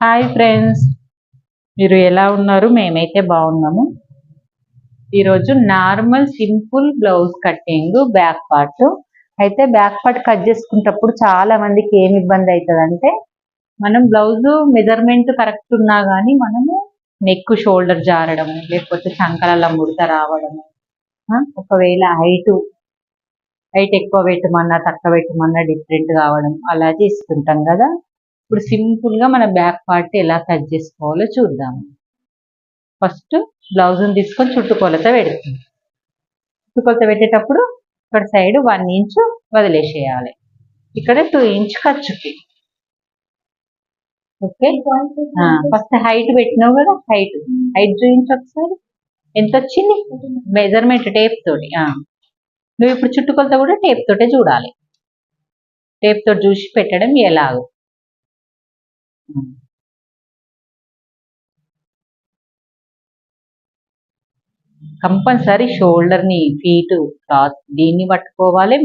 Hi friends, మీరు ఎలా ఉన్నారు? మేమైతే బాగున్నాము. ఈరోజు normal simple blouse cutting back part. అయితే బ్యాక్ పార్ట్ కట్ చేసుకునేటప్పుడు చాలా మందికి ఏమి ఇబ్బంది అవుతుంది అంటే, మనం బ్లౌజ్ మెజర్మెంట్ కరెక్ట్ ఉన్నా కానీ మనము నెక్ షోల్డర్ జారడము, లేకపోతే చంకల ముడత రావడము, ఒకవేళ హైట్ ఎక్కువ పెట్టమన్నా తక్కువ పెట్టమన్నా డిఫరెంట్ కావడం అలా చేసుకుంటాం కదా. ఇప్పుడు సింపుల్ గా మన బ్యాక్ పార్ట్ ఎలా కట్ చేసుకోవాలో చూద్దాము. ఫస్ట్ బ్లౌజ్ తీసుకొని చుట్టుకొలత పెడుతుంది. చుట్టుకొలత పెట్టేటప్పుడు ఇక్కడ సైడ్ 1 ఇంచ్ వదిలేసేయాలి. ఇక్కడ 2 ఇంచ్ ఖర్చుకి. ఓకే, ఫస్ట్ హైట్ పెట్టినావు కదా, హైట్ చూపించు ఒకసారి. ఎంత వచ్చింది మెజర్మెంట్ టేప్ తోటి. నువ్వు ఇప్పుడు చుట్టుకొలత కూడా టేప్ తోటే చూడాలి. టేప్ తోటి చూసి పెట్టడం ఎలాగో. కంపల్సరీ షోల్డర్ ని, ఫీట్, క్లాత్ దీన్ని పట్టుకోవాలి.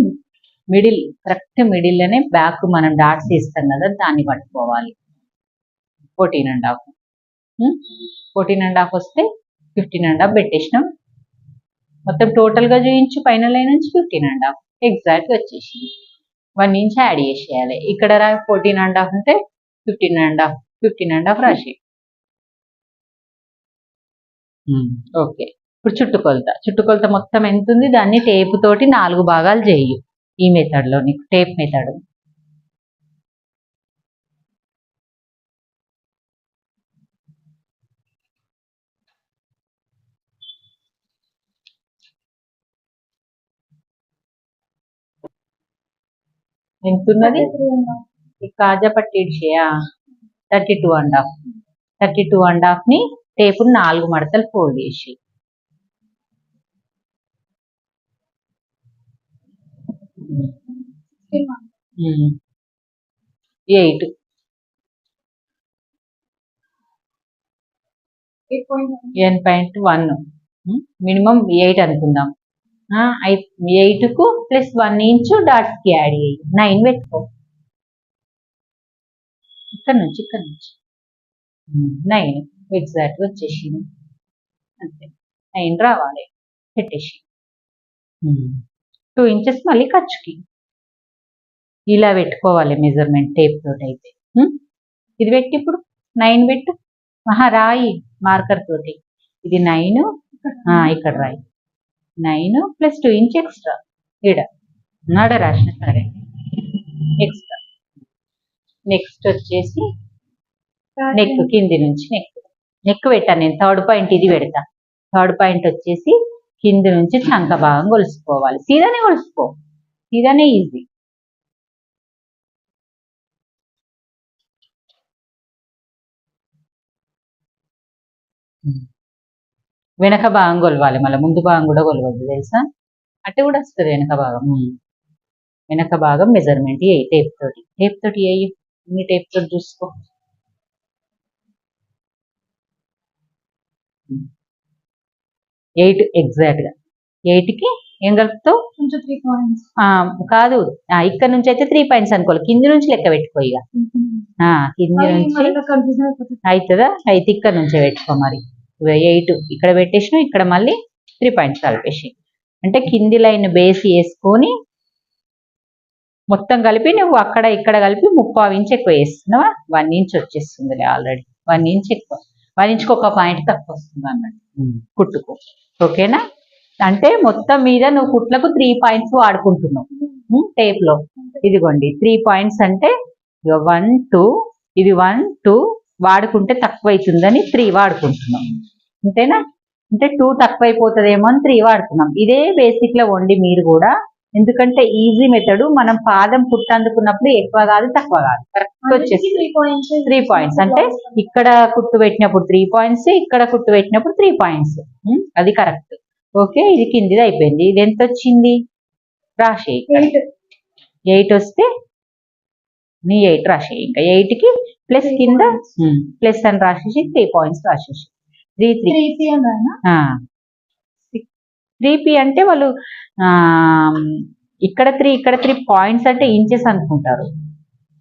మిడిల్ కరెక్ట్ మిడిల్ లోనే బ్యాక్ మనం డాట్స్ ఇస్తాం కదా, దాన్ని పట్టుకోవాలి. 14.5 14.5 వస్తే 15.5 పెట్టేసినాం. మొత్తం టోటల్ గా చూపించు. పైన లైన్ నుంచి 15.5 ఎగ్జాక్ట్ వచ్చేసి 1 ఇంచ్ యాడ్ చేసేయాలి. ఇక్కడ 14.5 అంటే 15.5 రాసి. ఓకే, ఇప్పుడు చుట్టుకొలత మొత్తం ఎంత ఉంది దాన్ని టేప్ తోటి 4 భాగాలు చేయు. ఈ మెథడ్ లో నీకు టేప్ మెథడ్. ఎంతున్నది కాజా పట్టి 32.5 ని టేపు 4 మడతలు ఫోల్డ్ చేసి 8.1 మినిమం 8 అనుకుందాం. 8 కు ప్లస్ 1 ఇంచు డాట్స్ కి యాడ్ చేయి. 9 పెట్టుకో. ఇక్కడ నుంచి 9 ఎగ్జాక్ట్ వచ్చేసింది. అంతే, 9 రావాలి. పెట్టేసి 2 ఇంచెస్ మళ్ళీ ఖర్చుకి ఇలా పెట్టుకోవాలి మెజర్మెంట్ టేప్ తోటి. అయితే ఇది పెట్టి ఇప్పుడు 9 పెట్టు. రాయి మార్కర్ తోటి. ఇది 9, ఇక్కడ రాయి. 9 ప్లస్ 2 ఇంచ్ ఎక్స్ట్రా నాడ రాసిన సరే ఎక్స్ట్రా. నెక్స్ట్ వచ్చేసి నెక్, కింది నుంచి నెక్ పెట్టాను నేను. 3rd పాయింట్ ఇది పెడతా. 3rd పాయింట్ వచ్చేసి కింది నుంచి చంక భాగం కొలుసుకోవాలి. సీదానే కొలుసుకో, సీదానే ఈజీ. వెనక భాగం కొలవాలి, మళ్ళీ ముందు భాగం కూడా కొలవద్దు తెలుసా. అట్టే కూడా వస్తుంది వెనక భాగం. వెనక భాగం మెజర్మెంట్ టేప్ తోటి వేయి. అన్ని టేప్ తోటి చూసుకో. 8 ఎగ్జాక్ట్ గా. 8 కి ఏం కలుపుతావు? 3 పాయింట్స్ కాదు, ఇక్కడ నుంచి అయితే 3 పాయింట్స్ అనుకోవాలి. కింది నుంచి లెక్క పెట్టుకో. ఇక కింది నుంచి అవుతుందా? అయితే ఇక్కడ నుంచే పెట్టుకో. మరి 8 ఇక్కడ పెట్టేసిన, ఇక్కడ మళ్ళీ 3 పాయింట్స్ కలిపేసి, అంటే కింది లైన్ బేస్ వేసుకొని మొత్తం కలిపి నువ్వు అక్కడ ఇక్కడ కలిపి 3/4 ఇంచ్ ఎక్కువ వేస్తున్నావా? 1 ఇంచ్ వచ్చేస్తుందిలే ఆల్రెడీ. 1 ఇంచ్ ఎక్కువ, 1 ఇంచ్కి 1 పాయింట్ తక్కువ వస్తుంది అన్నట్టు కుట్టుకు. ఓకేనా? అంటే మొత్తం మీద నువ్వు కుట్లకు 3 పాయింట్స్ వాడుకుంటున్నావు టేప్ లో. ఇదిగోండి 3 పాయింట్స్ అంటే 1 2, ఇది 1 2 వాడుకుంటే తక్కువ అవుతుందని 3 వాడుకుంటున్నాం. అంతేనా? అంటే 2 తక్కువ అయిపోతుందేమో అని 3 వాడుతున్నాం. ఇదే బేసిక్ లో వండి మీరు కూడా, ఎందుకంటే ఈజీ మెథడ్. మనం పాదం కుట్టందుకున్నప్పుడు ఎక్కువ కాదు తక్కువ కాదు, కరెక్ట్ వచ్చేసి 3 పాయింట్స్. అంటే ఇక్కడ కుట్టు పెట్టినప్పుడు 3 పాయింట్స్, ఇక్కడ కుట్టు పెట్టినప్పుడు 3 పాయింట్స్. అది కరెక్ట్. ఓకే, ఇది కిందిది అయిపోయింది. ఇది ఎంత వచ్చింది రాసే. 8 వస్తే నీ 8 రాసే. ఇంకా 8 కి ప్లస్ కింద ప్లస్ అని రాసేసి 3 పాయింట్స్ రాసేసి 3p అంటే వాళ్ళు ఇక్కడ 3 పాయింట్స్ అంటే ఇంచెస్ అనుకుంటారు.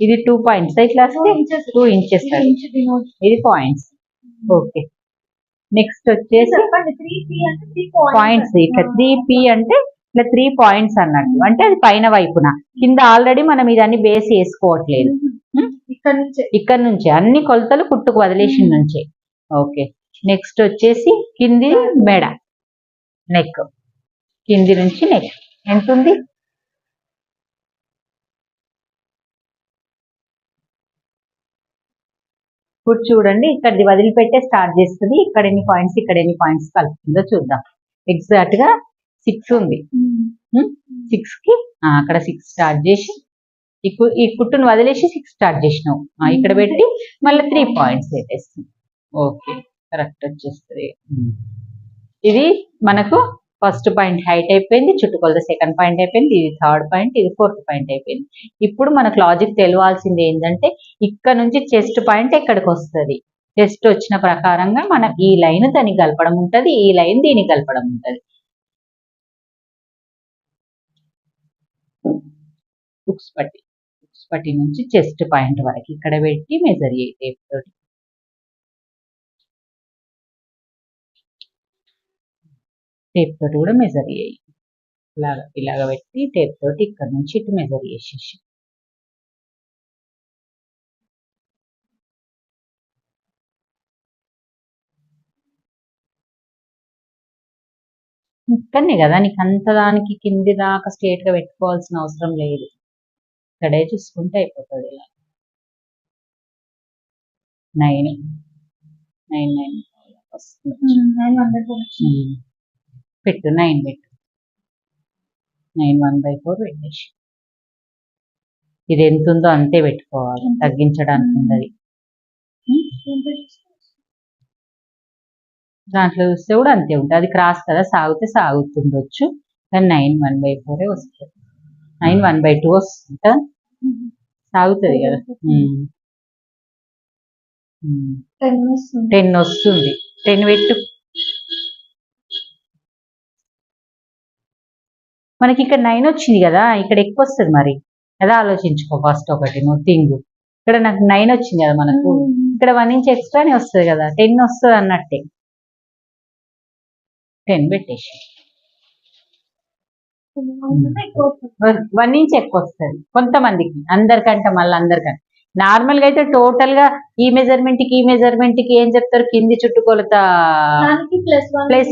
ఇది 2 పాయింట్స్ ఇట్లా వస్తే 2 ఇంచెస్ ఇది పాయింట్స్. ఓకే, నెక్స్ట్ వచ్చేసి పాయింట్స్. ఇట్లా 3P అంటే ఇట్లా 3 పాయింట్స్ అన్నట్టు, అంటే అది పైన వైపున. కింద ఆల్రెడీ మనం ఇదన్నీ బేస్ వేసుకోవట్లేదు, ఇక్కడ నుంచి అన్ని కొలతలు కుట్టుకు వదిలేసిన నుంచే. ఓకే, నెక్స్ట్ వచ్చేసి కింది మెడ, నెక్, కింది నుంచి నెక్ ఎంత ఉంది? ఇప్పుడు చూడండి, ఇక్కడిది వదిలిపెట్టే స్టార్ట్ చేస్తుంది. ఇక్కడ ఎన్ని పాయింట్స్, ఇక్కడ ఎన్ని పాయింట్స్ కలుపుతుందో చూద్దాం. ఎగ్జాక్ట్ గా 6 ఉంది. 6 కి అక్కడ 6 స్టార్ట్ చేసి ఈ కుట్టును వదిలేసి 6 స్టార్ట్ చేసినావు, ఇక్కడ పెట్టి మళ్ళీ 3 పాయింట్స్ పెట్టేస్తుంది. ఓకే, కరెక్ట్ వచ్చేస్తుంది. ఇది మనకు ఫస్ట్ పాయింట్ హైట్ అయిపోయింది, చుట్టుకొలత సెకండ్ పాయింట్ అయిపోయింది, ఇది థర్డ్ పాయింట్, ఇది ఫోర్త్ పాయింట్ అయిపోయింది. ఇప్పుడు మనకు లాజిక్ తెలియాల్సింది ఏంటంటే ఇక్కడ నుంచి చెస్ట్ పాయింట్ ఎక్కడికి వస్తుంది. చెస్ట్ వచ్చిన ప్రకారంగా మనం ఈ లైన్ దానికి కలపడం ఉంటుంది, ఈ లైన్ దీనికి కలపడం ఉంటుంది. బుక్స్ పట్టి నుంచి చెస్ట్ పాయింట్ వరకు ఇక్కడ పెట్టి మెజర్ చేయి టేప్ తోటి. టేప్ తోటి కూడా మెజర్ చేయి. ఇలాగ పెట్టి టేప్ తోటి ఇక్కడ నుంచి ఇటు మెజర్ చేసేసి ఇక్కడనే కదా నీకు అంత దానికి కింది దాకా స్ట్రేట్ గా పెట్టుకోవాల్సిన అవసరం లేదు, ఇక్కడే చూసుకుంటే అయిపోతుంది. ఇలా 9 వస్తుంది. పెట్టు 9 పెట్టు, 9 1/4 పెట్టేసి. ఇది ఎంత ఉందో అంతే పెట్టుకోవాలి, తగ్గించడానికి ఉండదు. దాంట్లో చూస్తే కూడా అంతే ఉంటుంది, అది క్రాస్ కదా, సాగితే సాగుతుండొచ్చు, కానీ 9 1/4 వస్తుంది. 9 1/2 వస్తుంది, సాగుతుంది కదా. 10 వస్తుంది, 10 పెట్టు. మనకి ఇక్కడ 9 వచ్చింది కదా, ఇక్కడ ఎక్కువ వస్తుంది మరి కదా, ఆలోచించుకో ఫస్ట్ ఒకటి నువ్వు థింగ్. ఇక్కడ నాకు 9 వచ్చింది కదా మనకు, ఇక్కడ 1 ఇంచ్ ఎక్స్ట్రానే వస్తుంది కదా, 10 వస్తుంది అన్నట్టే. 10 పెట్టేసి 1 ఇంచ్ ఎక్కువ వస్తుంది కొంతమందికి, అందరికంటే మళ్ళీ అందరికంటే. నార్మల్ గా అయితే టోటల్ గా ఈ మెజర్మెంట్ కి ఏం చెప్తారు, కింది చుట్టుకొలత ప్లస్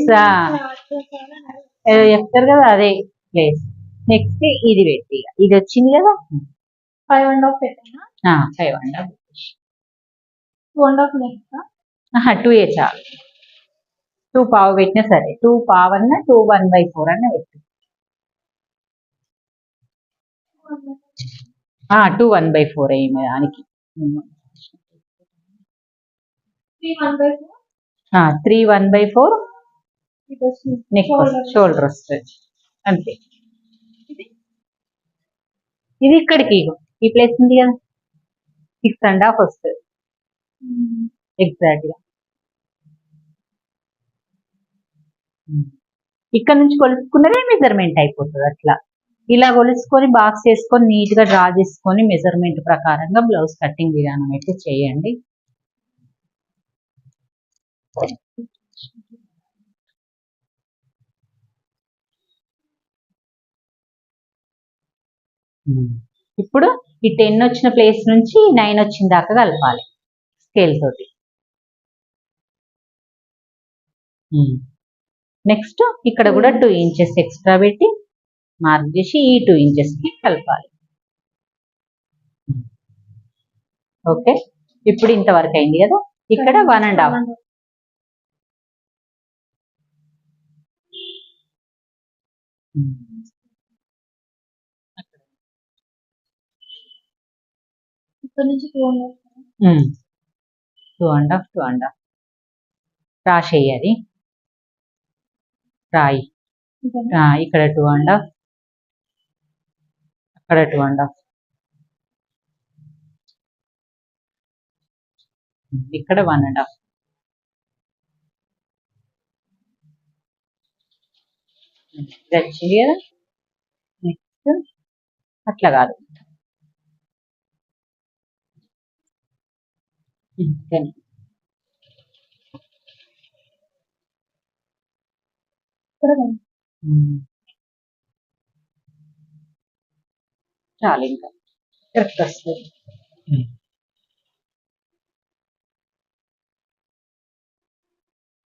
చెప్తారు కదా, అదే ప్లేస్. నెక్స్ట్ ఇది పెట్టి, ఇది వచ్చింది కదా 5.5 పెట్టినా 5.5 2 చాలు. 2 పావు పెట్టినా సరే, 2 పావు అన్న 2 1/4 అన్న పెట్టు. 2 1/4 అయ్యి దానికి 3 1/4 నెక్ షోల్డర్ వస్తుంది అంతే. ఇది ఇక్కడికి ఈ ప్లేస్ ఉంది కదా 6.5 వస్తుంది ఎగ్జాక్ట్ గా. ఇక్కడ నుంచి కొలుసుకున్నదే మెజర్మెంట్ అయిపోతుంది. అట్లా ఇలా కొలుసుకొని బాక్స్ చేసుకొని నీట్ గా డ్రా చేసుకొని మెజర్మెంట్ ప్రకారంగా బ్లౌజ్ కటింగ్ విధానం అయితే చేయండి. ఇప్పుడు ఈ 10 వచ్చిన ప్లేస్ నుంచి 9 వచ్చిన దాకా కలపాలి స్కేల్ తోటి. నెక్స్ట్ ఇక్కడ కూడా 2 ఇంచెస్ ఎక్స్ట్రా పెట్టి మార్క్ చేసి ఈ 2 ఇంచెస్ కి కలపాలి. ఓకే, ఇప్పుడు ఇంతవరకు అయింది కదా. ఇక్కడ 1.5 2.5 రాసేయాలి. రాయి ఇక్కడ 2.5 అక్కడ 2.5 ఇక్కడ 1.5 వచ్చింది కదా. నెక్స్ట్ అట్లా కాదు, కానీ ఇక్కడ ఉంది. చాలు ఇంకా కరెక్ట్ వస్తుంది.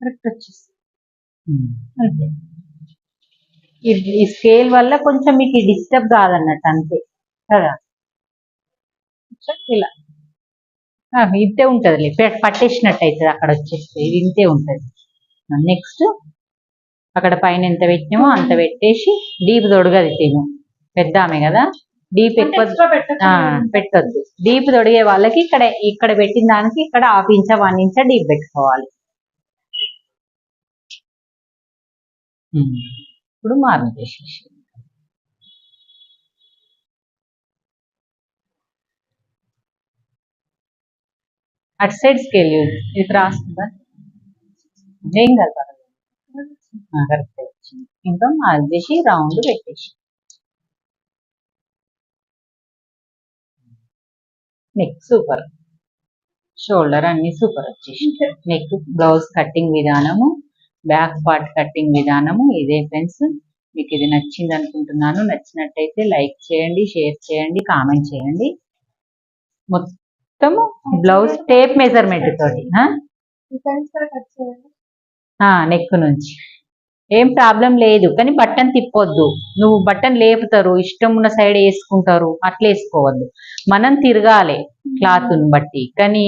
కరెక్ట్ వచ్చేస్తుంది అంతే. ఈ స్కేల్ వల్ల కొంచెం మీకు డిస్టర్బ్ కాదన్నట్టు అంతే కదా. ఇలా ఇంతే ఉంటుంది, పట్టేసినట్టు అవుతుంది. అక్కడ వచ్చేస్తే ఇది ఇంతే ఉంటుంది. నెక్స్ట్ అక్కడ పైన ఎంత పెట్టినామో అంత పెట్టేసి డీప్ తొడగది తిను, పెద్ద ఆమె కదా, డీప్ అంటే ఎక్కువ extra పెట్టక్కర్లేదు. పెట్టద్దు. డీప్ తొడిగే వాళ్ళకి ఇక్కడ ఇక్కడ పెట్టిన దానికి ఇక్కడ 1/2 ఇంచా 1 ఇంచా డీప్ పెట్టుకోవాలి. ఇప్పుడు మార్క్ చేసేసి అటు సైడ్ స్కేల్ ఇది క్రాస్ ఉందా, ఏం కదా కరెక్ట్ వచ్చింది. ఇంకా మార్క్ చేసి రౌండ్ పెట్టేసి నెక్ సూపర్, షోల్డర్ అన్ని సూపర్ వచ్చేసి. నెక్ బ్లౌజ్ కటింగ్ విధానము, బ్యాక్ పార్ట్ కటింగ్ విధానము ఇదే ఫ్రెండ్స్. మీకు ఇది నచ్చింది అనుకుంటున్నాను. నచ్చినట్టయితే లైక్ చేయండి, షేర్ చేయండి, కామెంట్ చేయండి. మొత్తము బ్లౌజ్ టేప్ మెజర్మెంట్ తోటి ఈ సైజ్ కూడా కట్ చేయాలి. నెక్ నుంచి ఏం ప్రాబ్లం లేదు, కానీ బటన్ తిప్పొద్దు. నువ్వు బటన్ లేపుతారు, ఇష్టం ఉన్న సైడ్ వేసుకుంటారు, అట్లా వేసుకోవద్దు. మనం తిరగాలి క్లాత్ని బట్టి, కానీ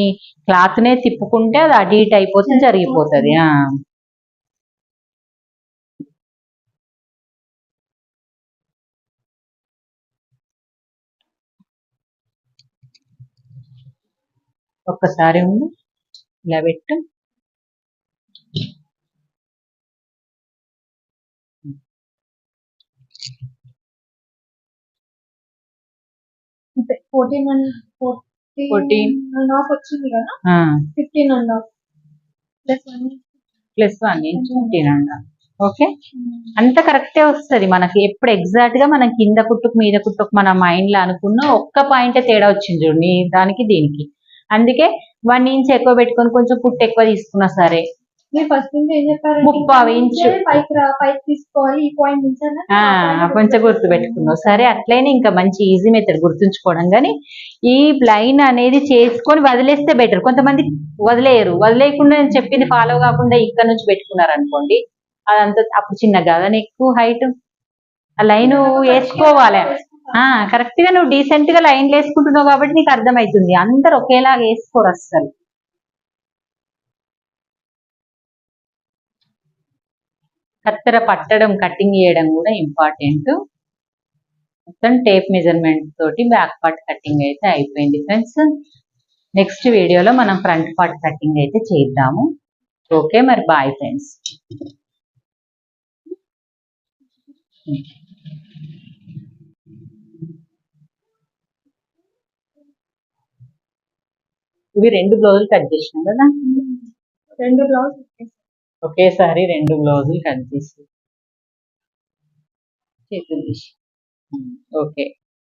క్లాత్నే తిప్పుకుంటే అది అటు ఇటు అయిపోతే జరిగిపోతుంది. ఒక్కసారి ఉండు, ఇలా పెట్టు. అంతే 14 and half వచ్చింది కదా, 15 and half ప్లస్ 1 ఇంచ్ 15 అండి. ఓకే, అంత కరెక్టే వస్తుంది మనకి. ఎప్పుడు ఎగ్జాక్ట్ గా మనం కింద కుట్టుకు మీద కుట్టుకు మన మైండ్ లో అనుకున్న ఒక్క పాయింట్ తేడా వచ్చింది చూడు నీ దానికి దీనికి. అందుకే 1 ఇంచ్ ఎక్కువ పెట్టుకొని కొంచెం కుట్టు ఎక్కువ తీసుకున్నా సరే. మీరు ఫస్ట్ నుంచి ఏం చెప్పారు, 3/4 ఇంచు పైకి తీసుకోవాలి, ఈ పాయింట్ నుంచి కొంచెం గుర్తు పెట్టుకున్నావు సరే. అట్లయినా ఇంకా మంచి ఈజీ మెథడ్ గుర్తుంచుకోవడం. కానీ ఈ లైన్ అనేది చేసుకొని వదిలేస్తే బెటర్. కొంతమంది వదిలేయరు, వదిలేయకుండా నేను చెప్పింది ఫాలో కాకుండా ఇక్కడ నుంచి పెట్టుకున్నారు అనుకోండి, అదంతా అప్పుడు చిన్న కదా ఎక్కువ హైట్. ఆ లైన్ వేసుకోవాలి కరెక్ట్ గా. నువ్వు డీసెంట్ గా లైన్లు వేసుకుంటున్నావు కాబట్టి నీకు అర్థమవుతుంది. అందరు ఒకేలాగా వేసుకోరు అస్సలు. కత్తెర పట్టడం, కటింగ్ చేయడం కూడా ఇంపార్టెంట్. మొత్తం టేప్ మెజర్మెంట్ తోటి బ్యాక్ పార్ట్ కటింగ్ అయితే అయిపోయింది ఫ్రెండ్స్. నెక్స్ట్ వీడియోలో మనం ఫ్రంట్ పార్ట్ కటింగ్ అయితే చేద్దాము. ఓకే మరి, బాయ్ ఫ్రెండ్స్. ఇవి 2 బ్లౌజులు కట్ చేసినాం కదా, 2 బ్లౌజ్ ఒకేసారి 2 బ్లౌజులు కట్ చేసి చేతులు తీసి ఓకే.